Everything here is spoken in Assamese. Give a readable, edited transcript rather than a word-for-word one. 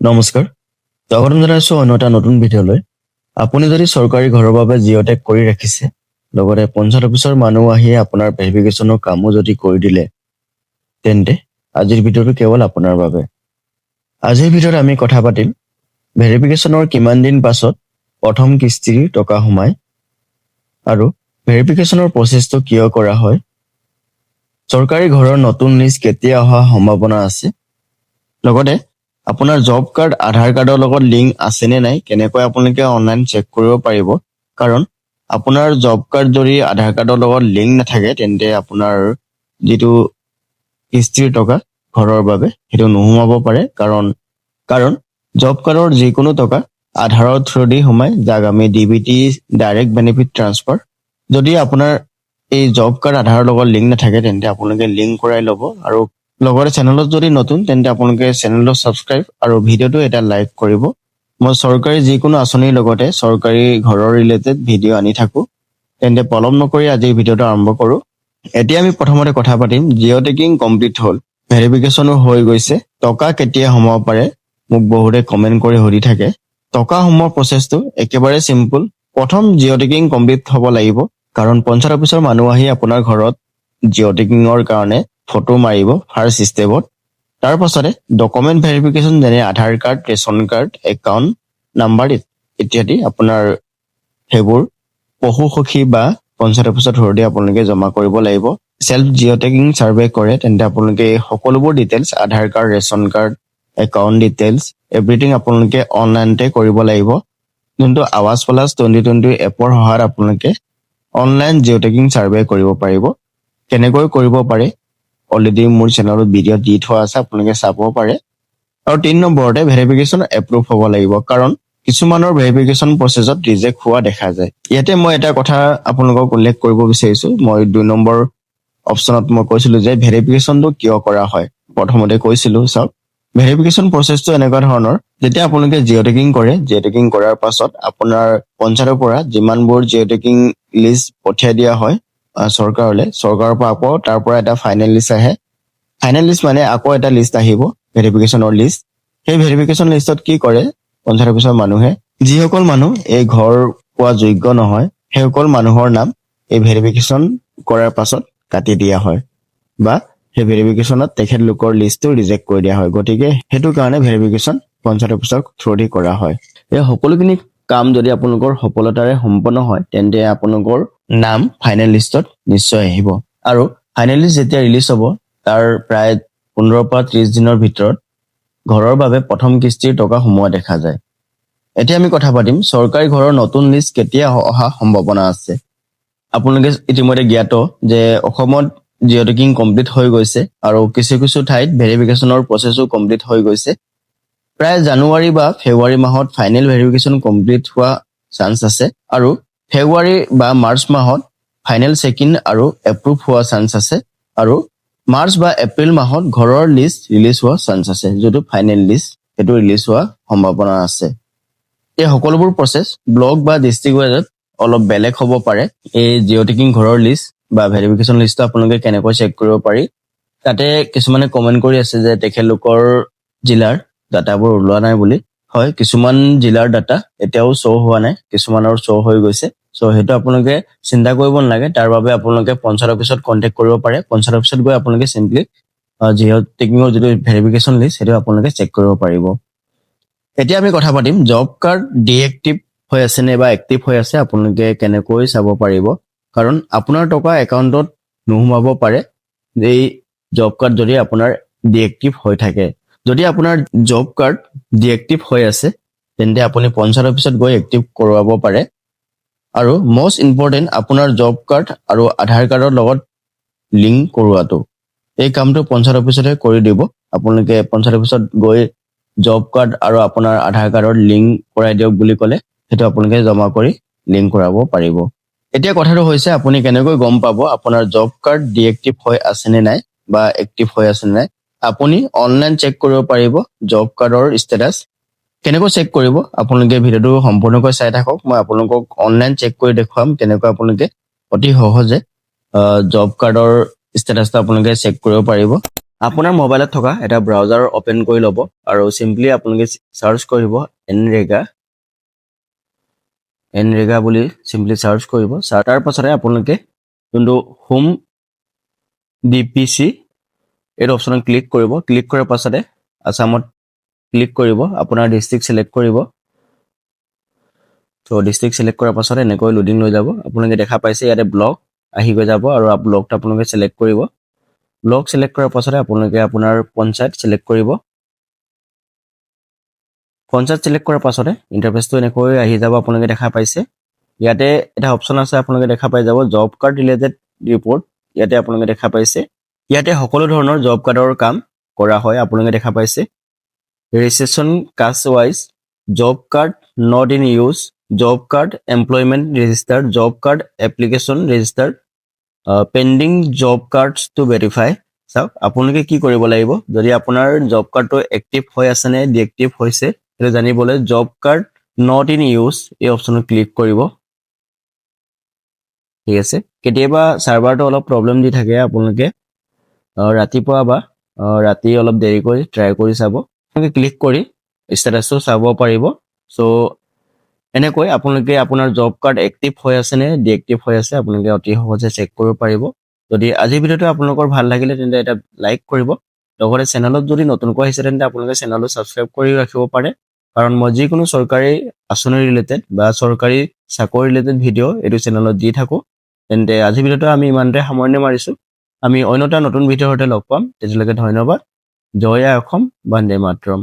নমস্কাৰ স্বাগতম জনাইছোঁ অন্য এটা নতুন ভিডিঅ'লৈ। আপুনি যদি চৰকাৰী ঘৰৰ বাবে জিঅ' টেগ কৰি ৰাখিছে, লগতে পঞ্চায়ত অফিচৰ মানুহ আহি আপোনাৰ ভেৰিফিকেশ্যনৰ কামো যদি কৰি দিলে, তেন্তে আজিৰ ভিডিঅ'টো কেৱল আপোনাৰ বাবে। আজিৰ ভিডিঅ'ত আমি কথা পাতিম ভেৰিফিকেশ্যনৰ কিমান দিন পাছত প্ৰথম কিস্তিৰ টকা সোমায় আৰু ভেৰিফিকেশ্যনৰ প্ৰচেছটো কিয় কৰা হয়, চৰকাৰী ঘৰৰ নতুন লিষ্ট কেতিয়া অহাৰ সম্ভাৱনা আছে, লগতে আপোনাৰ জব কাৰ্ড আধাৰ কাৰ্ডৰ লগত লিংক আছেনে নাই কেনেকৈ আপোনালোকে অনলাইন চেক কৰিব পাৰিব। কাৰণ আপোনাৰ জব কাৰ্ড যদি আধাৰ কাৰ্ডৰ লগত লিংক নাথাকে তেন্তে আপোনাৰ যিটো কিস্তিৰ টকা ঘৰৰ বাবে সেইটো নোসোমাব পাৰে। কাৰণ জব কাৰ্ডৰ যিকোনো টকা আধাৰৰ থ্ৰুদি সোমায়, যাক আমি DBT ডাইৰেক্ট বেনিফিট ট্ৰান্সফাৰ। যদি আপোনাৰ এই জব কাৰ্ড আধাৰৰ লগত লিংক নাথাকে তেন্তে আপোনালোকে লিংক কৰাই ল'ব, আৰু লগতে চেনেলত যদি নতুন তেন্তে আপোনালোকে চেনেলটো ছাবস্ক্ৰাইব আৰু ভিডিঅ'টো এটা লাইক কৰিব। মই চৰকাৰী যিকোনো আঁচনিৰ লগতে চৰকাৰী ঘৰৰ ৰিলেটেড ভিডিঅ' আনি থাকোঁ। তেন্তে পলম নকৰি আজিৰ ভিডিঅ'টো আৰম্ভ কৰোঁ। এতিয়া আমি প্ৰথমতে কথা পাতিম জিঅ' টেগিং কমপ্লিট হ'ল, ভেৰিফিকেশ্যনো হৈ গৈছে, টকা কেতিয়া সোমাব পাৰে। মোক বহুতে কমেণ্ট কৰি সুধি থাকে। টকা সোমোৱাৰ প্ৰচেছটো একেবাৰে চিম্পুল। প্ৰথম জিঅ' টেগিং কমপ্লিট হ'ব লাগিব, কাৰণ পঞ্চায়ত অফিচৰ মানুহ আহি আপোনাৰ ঘৰত জিঅ' টেগিঙৰ কাৰণে ফটো মাৰিব ফাৰ্ষ্ট ষ্টেপত। তাৰ পাছতে ডকুমেণ্ট ভেৰিফিকেশ্যন যেনে Aadhaar card, ration card, account number ইত্যাদি আপোনাৰ সেইবোৰ পশু সখী বা পঞ্চায়ত অফিচৰ থ্ৰুদি আপোনালোকে জমা কৰিব লাগিব। চেল্ফ জিঅ' টেগিং ছাৰ্ভে কৰে তেন্তে আপোনালোকে এই সকলোবোৰ details Aadhaar card, ration card, account details everything আপোনালোকে অনলাইনতে কৰিব লাগিব। যোনটো আৱাজ প্লাছ 2020 এপৰ সহায়ত আপোনালোকে অনলাইন জিঅ' টেগিং ছাৰ্ভে কৰিব পাৰিব। কেনেকৈ কৰিব পাৰে অলৰেডি মোৰ চেনেলত ভিডিঅ' দি থোৱা আছে, আপোনালোকে চাব পাৰে। আৰু 3 নম্বৰতে ভেৰিফিকেশ্যন এপ্ৰুভ হ'ব লাগিব, কাৰণ কিছুমানৰ ভেৰিফিকেশ্যন প্ৰচেছত ৰিজেক্ট হোৱা দেখা যায়। ইয়াতে মই এটা কথা আপোনালোকক উল্লেখ কৰিব বিচাৰিছোঁ। মই 2 নম্বৰ অপশ্যনত মই কৈছিলোঁ যে ভেৰিফিকেশ্যনটো কিয় কৰা হয়। প্ৰথমতে কৈছিলোঁ, চাওক ভেৰিফিকেশ্যন প্ৰচেছটো এনেকুৱা ধৰণৰ, যেতিয়া আপোনালোকে জিঅ' টেগিং কৰে, জিঅ' টেগিং কৰাৰ পাছত আপোনাৰ পঞ্চায়তৰ পৰা যিমানবোৰ জিঅ' টেগিং লিষ্ট পঠিয়াই দিয়া হয় চৰকাৰলৈ, চৰকাৰৰ পৰা আকৌ তাৰ পৰা এটা ফাইনেল লিষ্ট আহে। ফাইনেল লিষ্ট মানে আকৌ এটা লিষ্ট আহিব ভেৰিফিকেশ্যনৰ লিষ্ট। সেই ভেৰিফিকেশ্যন লিষ্টত কি কৰে পঞ্চায়ত অফিচৰ মানুহে, যিসকল মানুহ এই ঘৰ পোৱা যোগ্য নহয় সেইসকল মানুহৰ নাম এই ভেৰিফিকেশ্যন কৰাৰ পাছত কাটি দিয়া হয়, বা সেই ভেৰিফিকেশ্যনত তেখেতলোকৰ লিষ্টটো ৰিজেক্ট কৰি দিয়া হয়। গতিকে সেইটো কাৰণে ভেৰিফিকেশ্যন পঞ্চায়ত অফিচৰ থ্ৰুদি কৰা হয়। এই সকলোখিনি কাম যদি আপোনালোকৰ সফলতাৰে সম্পন্ন হয় তেন্তে আপোনালোকৰ নাম ফাইনেল লিষ্টত নিশ্চয় আহিব। আৰু ফাইনেল লিষ্ট যেতিয়া ৰিলিজ হ'ব তাৰ প্ৰায় 15 পৰা 30 দিনৰ ভিতৰত ঘৰৰ বাবে প্ৰথম কিস্তিৰ টকা সোমোৱা দেখা যায়। এতিয়া আমি কথা পাতিম চৰকাৰী ঘৰৰ নতুন লিষ্ট কেতিয়া অহা সম্ভাৱনা আছে। আপোনালোকে ইতিমধ্যে জ্ঞাত যে অসমত জিঅ' টেগিং কমপ্লিট হৈ গৈছে আৰু কিছু কিছু ঠাইত ভেৰিফিকেশ্যনৰ প্ৰচেছো কমপ্লিট হৈ গৈছে। প্ৰায় জানুৱাৰী বা ফেব্ৰুৱাৰী মাহত ফাইনেল ভেৰিফিকেশ্যন কমপ্লিট হোৱা চান্স আছে, আৰু ফেব্ৰুৱাৰী বা মাৰ্চ মাহত ফাইনেল চেক ইন আৰু এপ্ৰুভ হোৱা চান্স আছে, আৰু মাৰ্চ বা এপ্ৰিল মাহত ঘৰৰ লিষ্ট ৰিলিজ হোৱা চান্স আছে। যিটো ফাইনেল লিষ্ট সেইটো ৰিলিজ হোৱা সম্ভাৱনা আছে। এই সকলোবোৰ প্ৰচেছ ব্লক বা ডিষ্ট্ৰিক্ট ৱাইজত অলপ বেলেগ হ'ব পাৰে। এই জিঅ' টেগিং ঘৰৰ লিষ্ট বা ভেৰিফিকেশ্যন লিষ্টটো আপোনালোকে কেনেকৈ চেক কৰিব পাৰি, তাতে কিছুমানে কমেণ্ট কৰি আছে যে তেখেতলোকৰ জিলাৰ ডাটাবোৰ ওলোৱা নাই বুলি। হয়, কিছুমান জিলাৰ ডাটা এতিয়াও শ্ব' হোৱা নাই, কিছুমানৰ শ্ব' হৈ গৈছে। চ' সেইটো আপোনালোকে চিন্তা কৰিব নালাগে। তাৰ বাবে আপোনালোকে পঞ্চায়ত অফিচত কণ্টেক্ট কৰিব পাৰে। পঞ্চায়ত অফিচত গৈ আপোনালোকে চিম্পলি জিঅ' টেগিঙৰ যিটো ভেৰিফিকেশ্যন লিষ্ট সেইটো আপোনালোকে চেক কৰিব পাৰিব। এতিয়া আমি কথা পাতিম জব কাৰ্ড ডিএক্টিভ হৈ আছে নে বা এক্টিভ হৈ আছে আপোনালোকে কেনেকৈ চাব পাৰিব। কাৰণ আপোনাৰ টকা একাউণ্টত নোসোমাব পাৰে এই জব কাৰ্ড যদি আপোনাৰ ডিএক্টিভ হৈ থাকে। যদি আপোনাৰ জব কাৰ্ড ডিএক্টিভ হৈ আছে তেন্তে আপুনি পঞ্চায়ত অফিচত গৈ এক্টিভ কৰোৱাব পাৰে। আৰু মষ্ট ইম্পৰ্টেণ্ট, আপোনাৰ জব কাৰ্ড আৰু আধাৰ কাৰ্ডৰ লগত লিংক কৰোৱাটো, এই কামটো পঞ্চায়ত অফিচতে কৰি দিব। আপোনালোকে পঞ্চায়ত অফিচত গৈ জব কাৰ্ড আৰু আপোনাৰ আধাৰ কাৰ্ডৰ লিংক কৰাই দিয়ক বুলি ক'লে সেইটো আপোনালোকে জমা কৰি লিংক কৰাব পাৰিব। এতিয়া কথাটো হৈছে আপুনি কেনেকৈ গম পাব আপোনাৰ জব কাৰ্ড ডিএক্টিভ হৈ আছে নে নাই বা এক্টিভ হৈ আছে নে নাই। আপুনি অনলাইন চেক কৰিব পাৰিব জব কাৰ্ডৰ ষ্টেটাছ। কেনেকৈ চেক কৰিব আপোনালোকে ভিডিঅ'টো সম্পূৰ্ণকৈ চাই থাকক। মই আপোনালোকক অনলাইন চেক কৰি দেখুৱাম কেনেকৈ আপোনালোকে অতি সহজে জব কাৰ্ডৰ ষ্টেটাছটো আপোনালোকে চেক কৰিব পাৰিব। আপোনাৰ মোবাইলত থকা এটা ব্ৰাউজাৰ অপেন কৰি ল'ব আৰু চিম্পলি আপোনালোকে চাৰ্চ কৰিব এনৰেগা বুলি চিম্পলি চাৰ্চ কৰিব। তাৰ পাছতে আপোনালোকে যোনটো হোম ডিপিচি এইটো অপশ্যনত ক্লিক কৰিব। ক্লিক কৰাৰ পাছতে আছামত ক্লিক কৰিব, আপোনাৰ ডিষ্ট্ৰিক্ট চিলেক্ট কৰিব। চ' ডিষ্ট্ৰিক্ট চিলেক্ট কৰাৰ পাছত এনেকৈ লোডিং লৈ যাব। আপোনালোকে দেখা পাইছে ইয়াতে ব্লক আহি গৈ যাব আৰু ব্লকটো আপোনালোকে চিলেক্ট কৰিব। ব্লক চিলেক্ট কৰাৰ পাছতে আপোনালোকে আপোনাৰ পঞ্চায়ত চিলেক্ট কৰিব। পঞ্চায়ত চিলেক্ট কৰাৰ পাছতে ইণ্টাৰফেচটো এনেকৈ আহি যাব। আপোনালোকে দেখা পাইছে ইয়াতে এটা অপশ্যন আছে, আপোনালোকে দেখা পাই যাব জব কাৰ্ড ৰিলেটেড ৰিপৰ্ট। ইয়াতে আপোনালোকে দেখা পাইছে ইয়াতে সকলো ধৰণৰ জব কাৰ্ডৰ কাম কৰা হয়। আপোনালোকে দেখা পাইছে registration caste wise, job card not in use, job card employment registered, job card application registered, pending job cards to verify. চাওক আপোনালোকে কি কৰিব লাগিব, যদি আপোনাৰ জব কাৰ্ডটো এক্টিভ হৈ আছে নে ডিএক্টিভ হৈছে সেইটো জানিবলৈ job card not in use এই অপশ্যনত ক্লিক কৰিব। ঠিক আছে, কেতিয়াবা চাৰ্ভাৰটো অলপ প্ৰব্লেম দি থাকে, আপোনালোকে ৰাতিপুৱা বা ৰাতি অলপ দেৰিকৈ ট্ৰাই কৰি চাব। আপোনালোকে ক্লিক কৰি ষ্টেটাছটো চাব পাৰিব। চ' এনেকৈ আপোনালোকে আপোনাৰ জব কাৰ্ড এক্টিভ হৈ আছে নে ডিএক্টিভ হৈ আছে আপোনালোকে অতি সহজে চেক কৰিব পাৰিব। যদি আজিৰ ভিডিঅ'টো আপোনালোকৰ ভাল লাগিলে তেন্তে এটা লাইক কৰিব। লগতে চেনেলত যদি নতুনকৈ আহিছে তেন্তে আপোনালোকে চেনেলটো ছাবস্ক্ৰাইব কৰি ৰাখিব পাৰে, কাৰণ মই যিকোনো চৰকাৰী আঁচনি ৰিলেটেড বা চৰকাৰী চাকৰি ৰিলেটেড ভিডিঅ' এইটো চেনেলত দি থাকোঁ। তেন্তে আজিৰ ভিডিঅ'টো আমি ইমানতে সামৰণি মাৰিছোঁ। আমি অন্য এটা নতুন ভিডিঅ'ৰ সৈতে লগ পাম। তেতিয়ালৈকে ধন্যবাদ। জয় আই অসম, বন্দে মাতৰম।